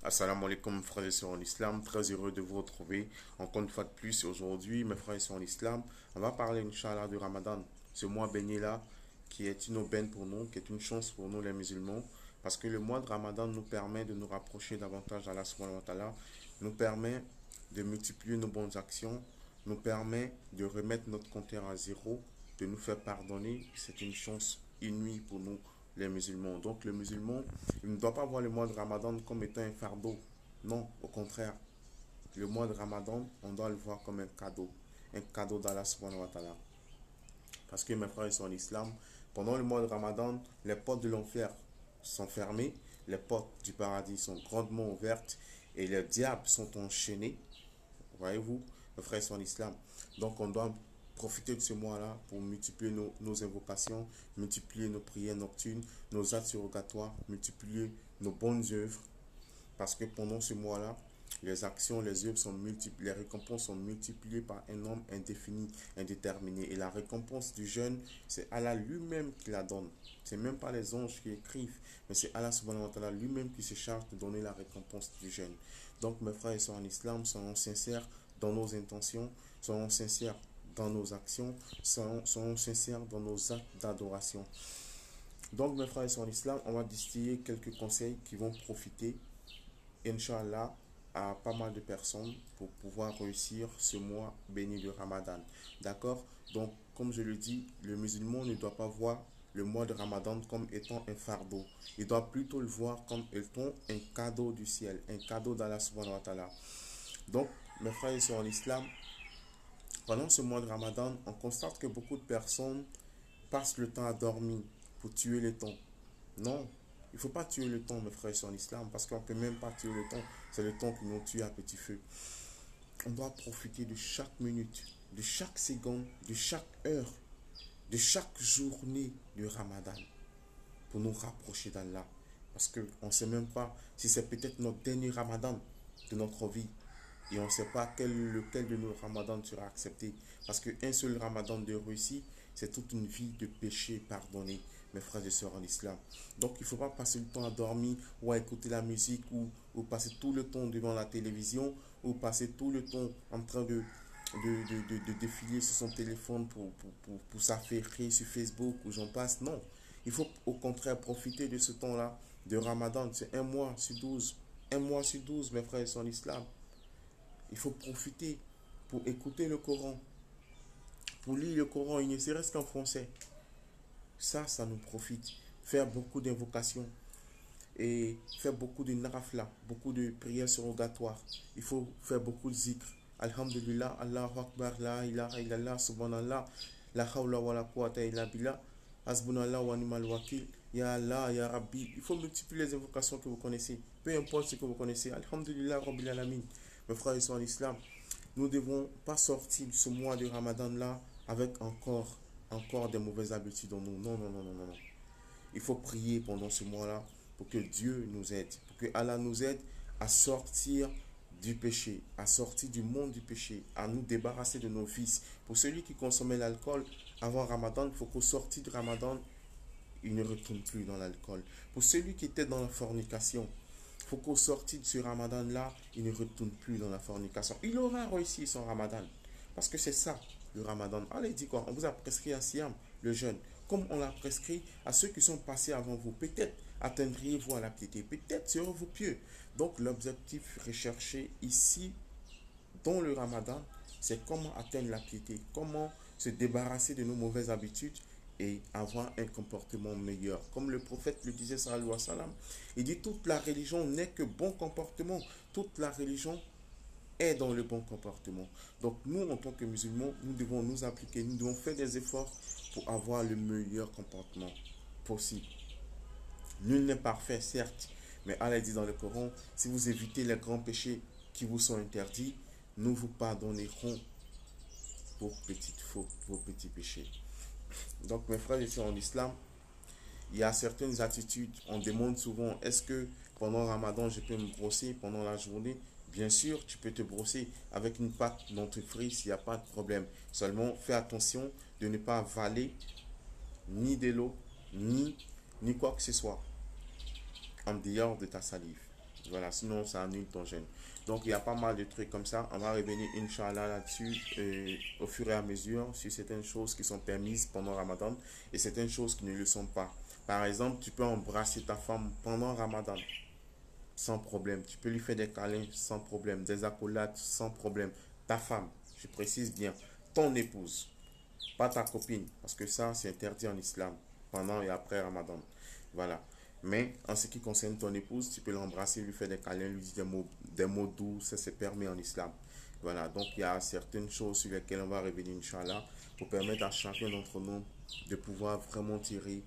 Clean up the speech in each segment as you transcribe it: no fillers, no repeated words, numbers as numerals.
Assalamu alaikum frères et sœurs en islam, très heureux de vous retrouver encore une fois de plus aujourd'hui mes frères et sœurs en islam. On va parler Inch'Allah du Ramadan, ce mois béni là qui est une aubaine pour nous, qui est une chance pour nous les musulmans parce que le mois de Ramadan nous permet de nous rapprocher davantage d'Allah subhanahu wa ta'ala, nous permet de multiplier nos bonnes actions, nous permet de remettre notre compteur à zéro, de nous faire pardonner, c'est une chance inouïe pour nous les musulmans. Donc le musulman, il ne doit pas voir le mois de Ramadan comme étant un fardeau. Non, au contraire. Le mois de Ramadan, on doit le voir comme un cadeau d'Allah subhanahu wa ta'ala. Parce que mes frères, ils sont en islam. Pendant le mois de Ramadan, les portes de l'enfer sont fermées, les portes du paradis sont grandement ouvertes et les diables sont enchaînés. Voyez-vous, mes frères, ils sont en islam. Donc on doit profiter de ce mois-là pour multiplier nos invocations, multiplier nos prières nocturnes, nos actes surrogatoires, multiplier nos bonnes œuvres. Parce que pendant ce mois-là, les actions, les œuvres sont multipliées, les récompenses sont multipliées par un nombre indéfini, indéterminé. Et la récompense du jeûne, c'est Allah lui-même qui la donne. Ce n'est même pas les anges qui écrivent, mais c'est Allah subhanahu wa ta'ala lui-même qui se charge de donner la récompense du jeûne. Donc mes frères et sœurs en islam, soyons sincères dans nos intentions, soyons sincères dans nos actions, soyons sincères dans nos actes d'adoration. Donc mes frères et sœurs en islam, on va distiller quelques conseils qui vont profiter, Inch'Allah, à pas mal de personnes pour pouvoir réussir ce mois béni de Ramadan. D'accord? Donc, comme je le dis, le musulman ne doit pas voir le mois de Ramadan comme étant un fardeau. Il doit plutôt le voir comme étant un cadeau du ciel, un cadeau d'Allah subhanahu wa ta'ala. Donc, mes frères et sœurs en islam, pendant ce mois de Ramadan, on constate que beaucoup de personnes passent le temps à dormir pour tuer le temps. Non, il ne faut pas tuer le temps, mes frères et sœurs en islam, parce qu'on ne peut même pas tuer le temps. C'est le temps qui nous tue à petit feu. On doit profiter de chaque minute, de chaque seconde, de chaque heure, de chaque journée du Ramadan pour nous rapprocher d'Allah. Parce qu'on ne sait même pas si c'est peut-être notre dernier Ramadan de notre vie. Et on ne sait pas lequel de nos ramadans sera accepté. Parce qu'un seul ramadan de réussite, c'est toute une vie de péché pardonné, mes frères et sœurs en islam. Donc il ne faut pas passer le temps à dormir ou à écouter la musique ou passer tout le temps devant la télévision ou passer tout le temps en train de défiler sur son téléphone pour s'affairer sur Facebook ou j'en passe. Non, il faut au contraire profiter de ce temps-là de ramadan. C'est un mois sur 12. Un mois sur 12, mes frères et sœurs en islam. Il faut profiter pour écouter le Coran, pour lire le Coran, il ne serait-ce qu'en français. Ça nous profite. Faire beaucoup d'invocations et faire beaucoup de narafla, beaucoup de prières surrogatoires. Il faut faire beaucoup de zikr. Alhamdulillah, Allahu Akbar, la ilaha illallah, subhanallah, la hawla wa la quwwata illa billah, hasbunallah wa ni'mal wakil, ya Allah, ya Rabbi. Il faut multiplier les invocations que vous connaissez. Peu importe ce que vous connaissez. Alhamdulillah, Rabbil Alamin. Mes frères et sœurs en islam, nous ne devons pas sortir ce mois de Ramadan là avec encore des mauvaises habitudes en nous. Non, non, non, non, non, non. Il faut prier pendant ce mois-là pour que Dieu nous aide, pour que Allah nous aide à sortir du péché, à sortir du monde du péché, à nous débarrasser de nos vices. Pour celui qui consommait l'alcool avant Ramadan, il faut qu'au sortir du Ramadan, il ne retourne plus dans l'alcool. Pour celui qui était dans la fornication, il faut qu'au sortir de ce Ramadan-là, il ne retourne plus dans la fornication. Il aura réussi son Ramadan. Parce que c'est ça, le Ramadan. Allah dit quoi? On vous a prescrit à Siam, le jeûne, comme on l'a prescrit à ceux qui sont passés avant vous. Peut-être atteindriez-vous à la piété, peut-être serez-vous pieux. Donc l'objectif recherché ici, dans le Ramadan, c'est comment atteindre la piété, comment se débarrasser de nos mauvaises habitudes et avoir un comportement meilleur. Comme le prophète le disait, sallallahu alayhi wa sallam, il dit toute la religion n'est que bon comportement. Toute la religion est dans le bon comportement. Donc nous, en tant que musulmans, nous devons nous appliquer, nous devons faire des efforts pour avoir le meilleur comportement possible. Nul n'est parfait, certes, mais Allah dit dans le Coran, si vous évitez les grands péchés qui vous sont interdits, nous vous pardonnerons vos petites fautes, vos petits péchés. Donc mes frères et sœurs en islam, il y a certaines attitudes, on demande souvent, est-ce que pendant Ramadan, je peux me brosser pendant la journée? Bien sûr, tu peux te brosser avec une pâte dentifrice, il n'y a pas de problème. Seulement, fais attention de ne pas avaler ni de l'eau, ni quoi que ce soit en dehors de ta salive. Voilà, sinon ça annule ton jeûne. Donc il y a pas mal de trucs comme ça. On va revenir, Inch'Allah, là-dessus au fur et à mesure sur certaines choses qui sont permises pendant Ramadan et certaines choses qui ne le sont pas. Par exemple, tu peux embrasser ta femme pendant Ramadan sans problème. Tu peux lui faire des câlins sans problème, des accolades sans problème. Ta femme, je précise bien, ton épouse, pas ta copine, parce que ça, c'est interdit en islam, pendant et après Ramadan. Voilà. Mais en ce qui concerne ton épouse, tu peux l'embrasser, lui faire des câlins, lui dire des mots doux, ça c'est permis en islam. Voilà, donc il y a certaines choses sur lesquelles on va revenir, Inch'Allah, pour permettre à chacun d'entre nous de pouvoir vraiment tirer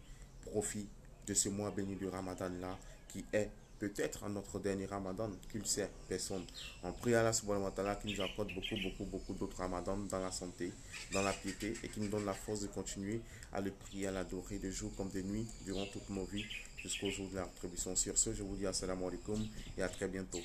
profit de ce mois béni du Ramadan là, qui est peut-être notre dernier Ramadan, qu'il sait, personne. On prie à Allah subhanahu wa ta'ala qui nous accorde beaucoup d'autres Ramadan dans la santé, dans la piété et qui nous donne la force de continuer à le prier, à l'adorer de jour comme de nuit durant toutes nos vies jusqu'au jour de la rétribution. Sur ce, je vous dis assalamu alaikum et à très bientôt.